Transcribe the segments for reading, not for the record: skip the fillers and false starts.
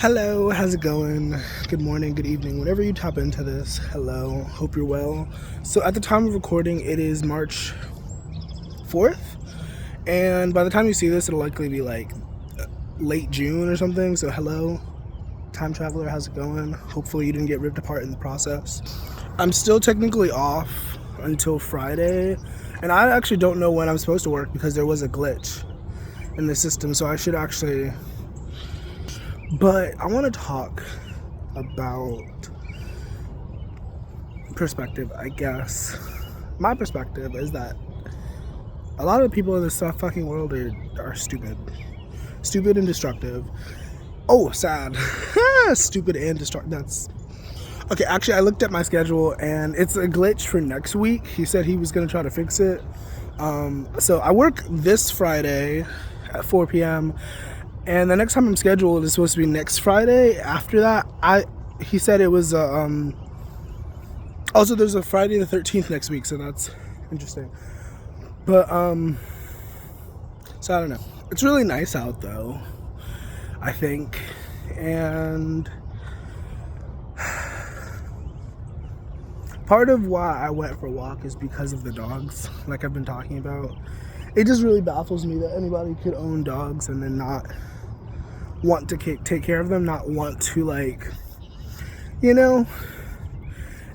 Hello, how's it going? Good morning, good evening, whenever you tap into this. Hello, hope you're well. So at the time of recording, it is March 4th, and by the time you see this, it'll likely be like late June or something. So hello, time traveler, how's it going? Hopefully you didn't get ripped apart in the process. I'm still technically off until Friday, and I actually don't know when I'm supposed to work because there was a glitch in the system, so I should actually... But I want to talk about perspective, I guess. My perspective is that a lot of the people in this fucking world are stupid. Stupid and destructive. Oh, sad. Stupid and destructive. That's... Okay, actually, I looked at my schedule, and it's a glitch for next week. He said he was going to try to fix it. So I work this Friday at 4 p.m., and the next time I'm scheduled is supposed to be next Friday. After that, he said it was also there's a Friday the 13th next week, so that's interesting. But so I don't know. It's really nice out though, I think, and part of why I went for a walk is because of the dogs, like I've been talking about. It just really baffles me that anybody could own dogs and then not want to take care of them, not want to, like, you know.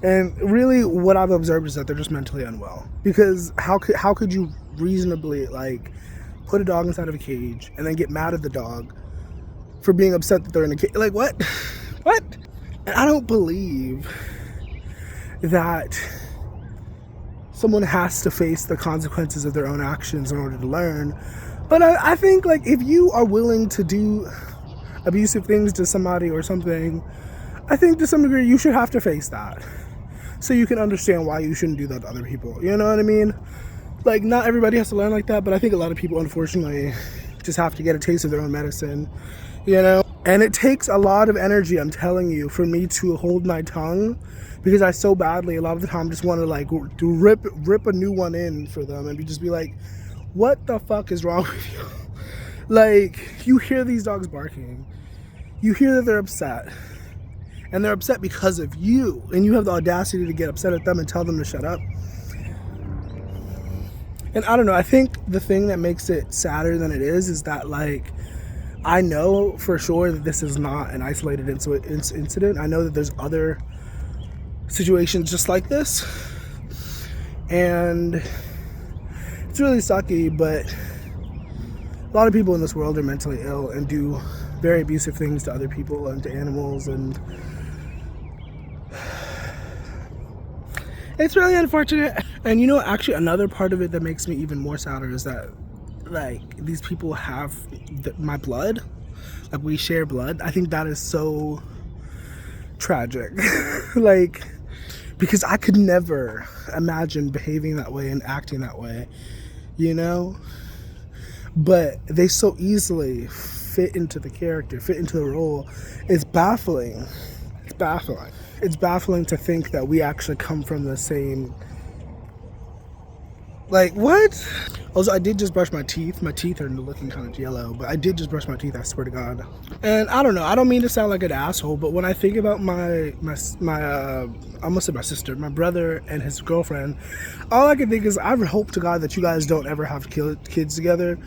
And really what I've observed is that they're just mentally unwell, because how could you reasonably, like, put a dog inside of a cage and then get mad at the dog for being upset that they're in a cage? Like, what? And I don't believe that someone has to face the consequences of their own actions in order to learn. But I think, like, if you are willing to do abusive things to somebody or something, I think to some degree you should have to face that, so you can understand why you shouldn't do that to other people. You know what I mean? Like, not everybody has to learn like that, but I think a lot of people, unfortunately, just have to get a taste of their own medicine, you know? And it takes a lot of energy, I'm telling you, for me to hold my tongue, because I so badly, a lot of the time, just want to, like, to rip a new one in for them and just be like, what the fuck is wrong with you? Like, you hear these dogs barking, you hear that they're upset, and they're upset because of you, and you have the audacity to get upset at them and tell them to shut up. And I don't know, I think the thing that makes it sadder than it is that, like, I know for sure that this is not an isolated incident. I know that there's other situations just like this, and it's really sucky, but a lot of people in this world are mentally ill and do very abusive things to other people and to animals, and it's really unfortunate. And you know, actually another part of it that makes me even more sadder is that, like, these people have my blood, like, we share blood. I think that is so tragic. Like, because I could never imagine behaving that way and acting that way, you know? But they so easily fit into the character, fit into the role. It's baffling. It's baffling. It's baffling to think that we actually come from the same... Like, what? Also, I did just brush my teeth. My teeth are looking kind of yellow, but I did just brush my teeth, I swear to God. And I don't know, I don't mean to sound like an asshole, but when I think about I almost said my sister, my brother and his girlfriend, all I can think is, I hope to God that you guys don't ever have kids together.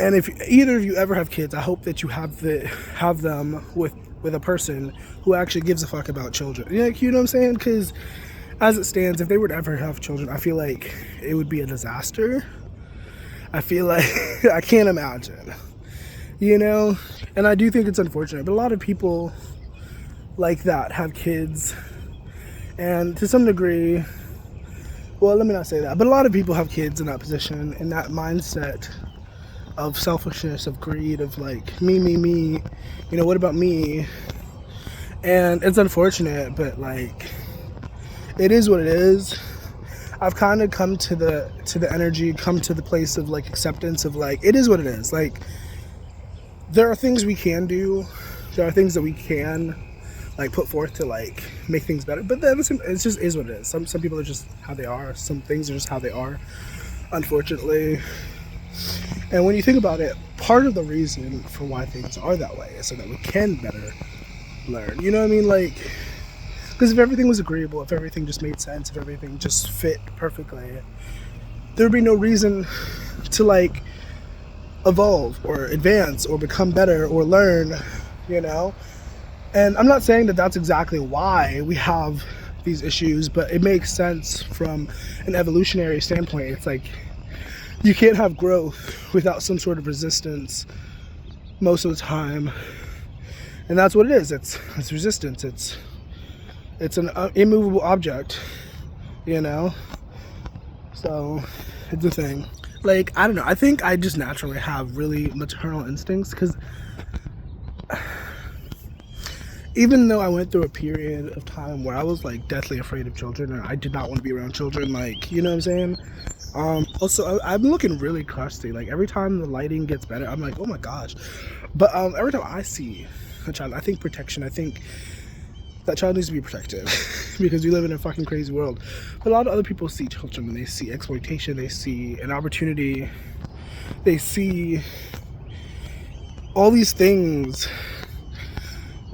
And if either of you ever have kids, I hope that you have them with a person who actually gives a fuck about children. You know what I'm saying? Because as it stands, if they were to ever have children, I feel like it would be a disaster. I feel like I can't imagine, you know? And I do think it's unfortunate, but a lot of people like that have kids, and to some degree, well, let me not say that, but a lot of people have kids in that position, in that mindset of selfishness, of greed, of, like, me, you know, what about me? And it's unfortunate, but, like, it is what it is. I've kind of come to the energy, come to the place of, like, acceptance of, like, it is what it is. Like, there are things we can do, there are things that we can, like, put forth to, like, make things better, but then it just is what it is. Some people are just how they are. Some things are just how they are, unfortunately. And when you think about it, part of the reason for why things are that way is so that we can better learn. You know what I mean? Like, because if everything was agreeable, if everything just made sense, if everything just fit perfectly, there would be no reason to like evolve or advance or become better or learn, you know? And I'm not saying that that's exactly why we have these issues, but it makes sense from an evolutionary standpoint. It's like you can't have growth without some sort of resistance most of the time, and that's what it is. It's resistance. It's an immovable object, you know. So it's a thing. Like, I don't know, I think I just naturally have really maternal instincts, because even though I went through a period of time where I was like deathly afraid of children and I did not want to be around children, like, you know what I'm saying? Also, I'm looking really crusty. Like, every time the lighting gets better, I'm like, oh my gosh. But every time I see a child, I think protection. I think that child needs to be protected because we live in a fucking crazy world. But a lot of other people see children and they see exploitation, they see an opportunity, they see all these things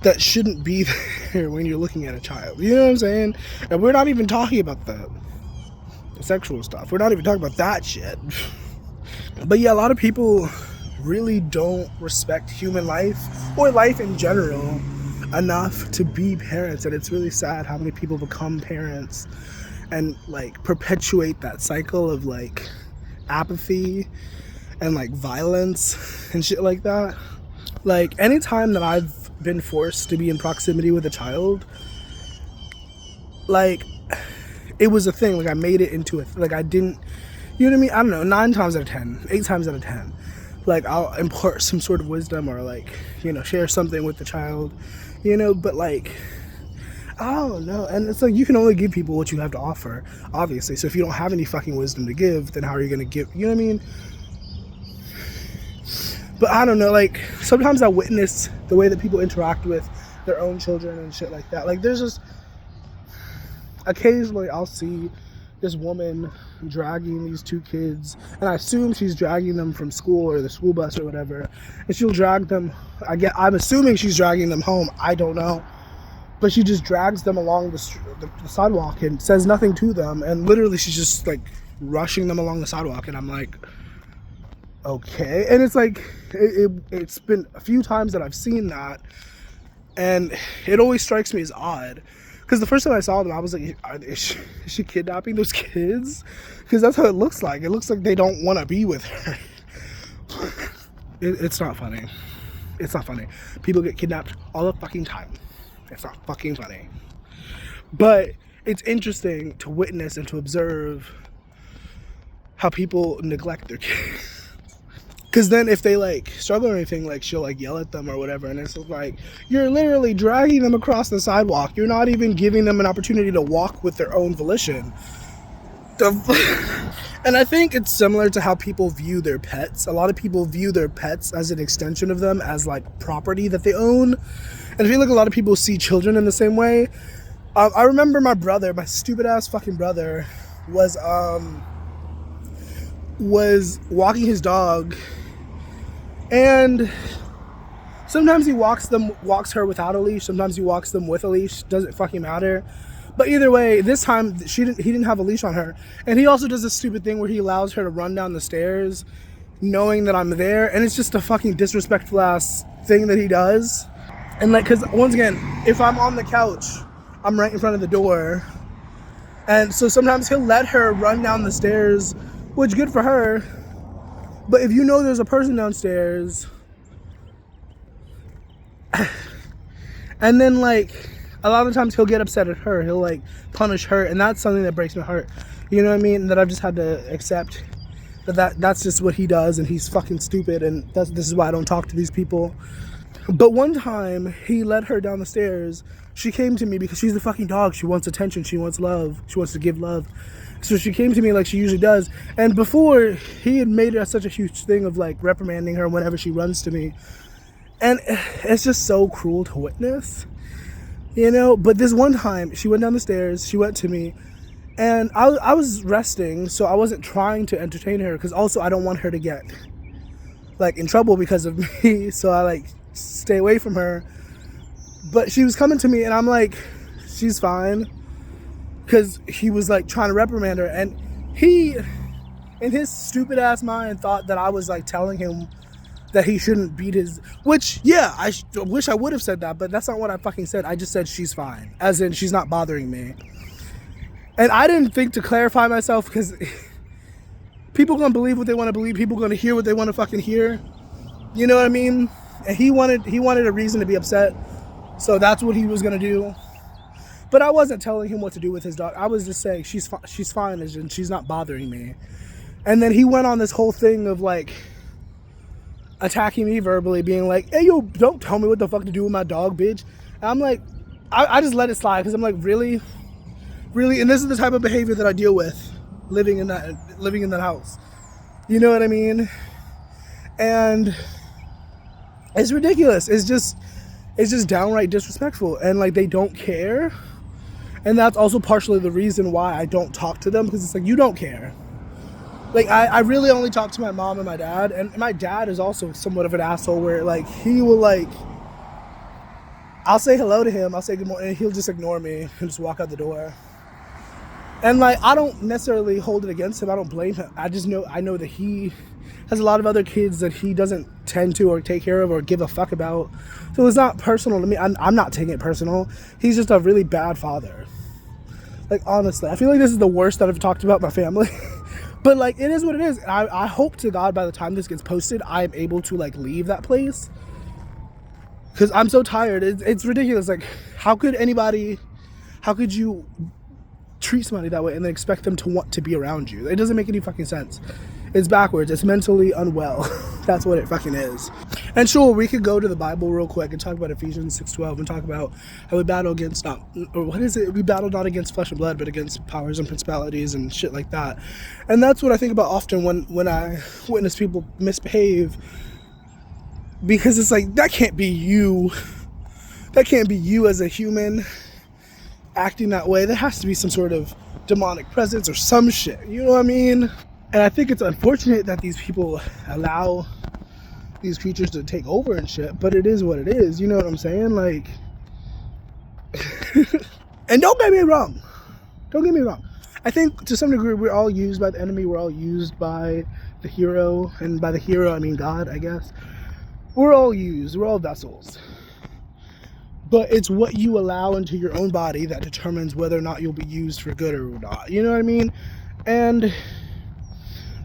that shouldn't be there when you're looking at a child. You know what I'm saying? And we're not even talking about the sexual stuff. We're not even talking about that shit. But yeah, a lot of people really don't respect human life or life in general enough to be parents, and it's really sad how many people become parents and like perpetuate that cycle of like apathy and like violence and shit like that. Like, anytime that I've been forced to be in proximity with a child, like, it was a thing. Like, I made it into a like, I didn't, you know what I mean? I don't know, 9 times out of 10, 8 times out of 10, like, I'll impart some sort of wisdom or like, you know, share something with the child, you know. But like, I don't know. And it's like, you can only give people what you have to offer, obviously. So if you don't have any fucking wisdom to give, then how are you gonna give, you know what I mean? But I don't know, like, sometimes I witness the way that people interact with their own children and shit like that. Like, there's just, occasionally I'll see this woman dragging these 2 kids, and I assume she's dragging them from school or the school bus or whatever, and she'll drag them, I'm assuming she's dragging them home, I don't know, but she just drags them along the sidewalk and says nothing to them, and literally she's just like rushing them along the sidewalk, and I'm like, okay. And it's like, it's been a few times that I've seen that, and it always strikes me as odd, because the first time I saw them, I was like, is she kidnapping those kids? Because that's how it looks like. It looks like they don't want to be with her. It's not funny. It's not funny. People get kidnapped all the fucking time. It's not fucking funny. But it's interesting to witness and to observe how people neglect their kids. Because then if they like struggle or anything, like, she'll like yell at them or whatever, and it's like, you're literally dragging them across the sidewalk. You're not even giving them an opportunity to walk with their own volition. And I think it's similar to how people view their pets. A lot of people view their pets as an extension of them, as like property that they own. And I feel like a lot of people see children in the same way. I remember my brother, my stupid ass fucking brother, was walking his dog, and sometimes he walks her without a leash, sometimes he walks them with a leash, doesn't fucking matter. But either way, this time he didn't have a leash on her, and he also does this stupid thing where he allows her to run down the stairs knowing that I'm there, and it's just a fucking disrespectful ass thing that he does. And like, because once again, if I'm on the couch, I'm right in front of the door, and so sometimes he'll let her run down the stairs, which good for her. But if you know there's a person downstairs, and then like, a lot of times he'll get upset at her, he'll like punish her, and that's something that breaks my heart. You know what I mean? That I've just had to accept that's just what he does, and he's fucking stupid, and this is why I don't talk to these people. But one time he led her down the stairs. She came to me because she's the fucking dog. She wants attention, she wants love, she wants to give love. So she came to me like she usually does. And before, he had made it such a huge thing of like reprimanding her whenever she runs to me. And it's just so cruel to witness, you know? But this one time, she went down the stairs, she went to me, and I was resting, so I wasn't trying to entertain her, because also I don't want her to get like in trouble because of me, so I like stay away from her. But she was coming to me and I'm like, she's fine, because he was like trying to reprimand her, and he in his stupid ass mind thought that I was like telling him that he shouldn't beat his, which yeah, I wish I would have said that, but that's not what I fucking said. I just said she's fine, as in she's not bothering me. And I didn't think to clarify myself, because people gonna believe what they want to believe, people gonna hear what they want to fucking hear, you know what I mean? And he wanted a reason to be upset, so that's what he was gonna do. But I wasn't telling him what to do with his dog. I was just saying she's fine and she's not bothering me. And then he went on this whole thing of like attacking me verbally, being like, hey yo, don't tell me what the fuck to do with my dog, bitch. And I'm like, I just let it slide, because I'm like, really? And this is the type of behavior that I deal with living in that house. You know what I mean? And it's ridiculous. It's just downright disrespectful, and like they don't care. And that's also partially the reason why I don't talk to them, because it's like, you don't care. Like I really only talk to my mom and my dad, and my dad is also somewhat of an asshole, where like he will like, I'll say hello to him, I'll say good morning, and he'll just ignore me and just walk out the door. And like, I don't necessarily hold it against him, I don't blame him. I know that he has a lot of other kids that he doesn't tend to or take care of or give a fuck about. So it's not personal to me. I'm not taking it personal. He's just a really bad father. Like, honestly, I feel like this is the worst that I've talked about my family. But like, it is what it is. I hope to God by the time this gets posted, I'm able to like leave that place, because I'm so tired. It's ridiculous. Like, how could you treat somebody that way and then expect them to want to be around you? It doesn't make any fucking sense. It's backwards. It's mentally unwell. That's what it fucking is. And sure, we could go to the Bible real quick and talk about Ephesians 6:12 and talk about how we battle against we battle not against flesh and blood, but against powers and principalities and shit like that. And that's what I think about often when I witness people misbehave, because it's like, that can't be you. That can't be you as a human acting that way. There has to be some sort of demonic presence or some shit. You know what I mean? And I think it's unfortunate that these people allow these creatures to take over and shit, but it is what it is. You know what I'm saying? Like, and don't get me wrong. I think to some degree we're all used by the enemy. We're all used by the hero. And by the hero, I mean God, I guess. We're all used. We're all vessels. But it's what you allow into your own body that determines whether or not you'll be used for good or not. You know what I mean? And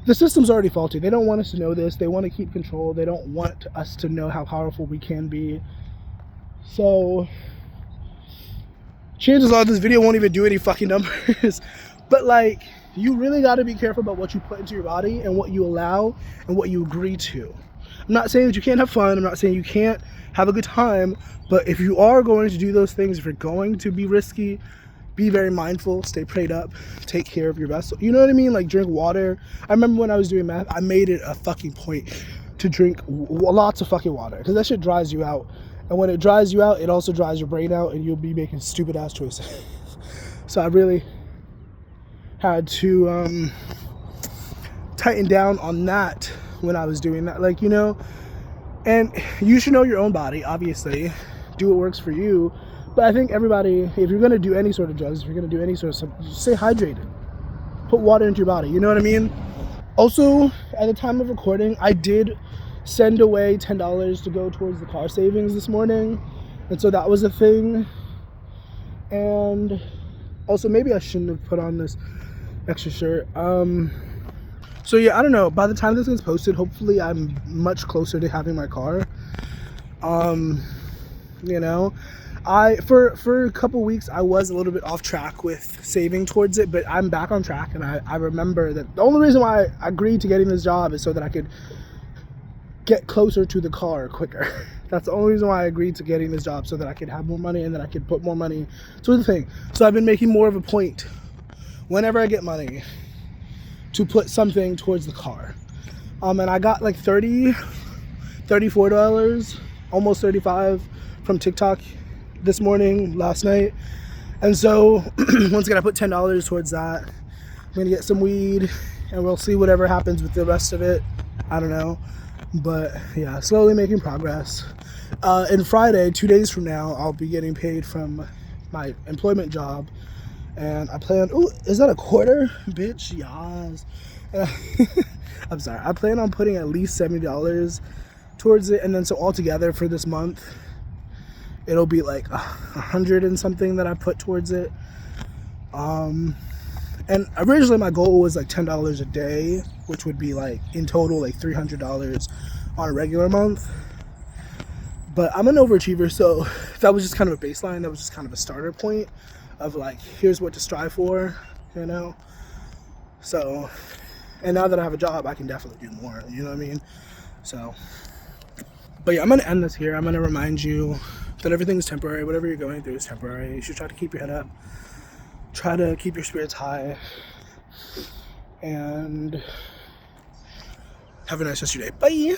the system's already faulty. They don't want us to know this. They want to keep control. They don't want us to know how powerful we can be. So chances are this video won't even do any fucking numbers. But like, you really got to be careful about what you put into your body and what you allow and what you agree to. I'm not saying that you can't have fun. I'm not saying you can't have a good time. But if you are going to do those things, if you're going to be risky, be very mindful, stay prayed up, take care of your vessel. You know what I mean? Like, drink water. I remember when I was doing math, I made it a fucking point to drink lots of fucking water, because that shit dries you out. And when it dries you out, it also dries your brain out, and you'll be making stupid ass choices. So I really had to tighten down on that when I was doing that. Like, you know, and you should know your own body, obviously. Do what works for you. But I think everybody, if you're going to do any sort of drugs, if you're going to do any sort of stuff, just stay hydrated. Put water into your body, you know what I mean? Also, at the time of recording, I did send away $10 to go towards the car savings this morning. And so that was a thing. And also, maybe I shouldn't have put on this extra shirt. So yeah, I don't know. By the time this gets posted, hopefully I'm much closer to having my car. You know, for a couple weeks I was a little bit off track with saving towards it, but I'm back on track. And I remember that the only reason why I agreed to getting this job is so that I could get closer to the car quicker. That's the only reason why I agreed to getting this job, so that I could have more money and that I could put more money to the thing. So I've been making more of a point whenever I get money to put something towards the car. And I got like $34, almost $35 from TikTok this morning, last night. And so once again, I put $10 towards that. I'm gonna get some weed and we'll see whatever happens with the rest of it. I don't know. But yeah, slowly making progress. And Friday, 2 days from now, I'll be getting paid from my employment job. And I plan, ooh, is that a quarter? Bitch, yes. I'm sorry. I plan on putting at least $70 towards it. And then so altogether for this month, it'll be like 100 and something that I put towards it. And originally my goal was like $10 a day, which would be like in total like $300 on a regular month. But I'm an overachiever, so that was just kind of a baseline. That was just kind of a starter point of like, here's what to strive for, you know? So, and now that I have a job, I can definitely do more, you know what I mean? So, but yeah, I'm gonna end this here. I'm gonna remind you that everything's temporary. Whatever you're going through is temporary. You should try to keep your head up. Try to keep your spirits high. And have a nice rest of your day. Bye!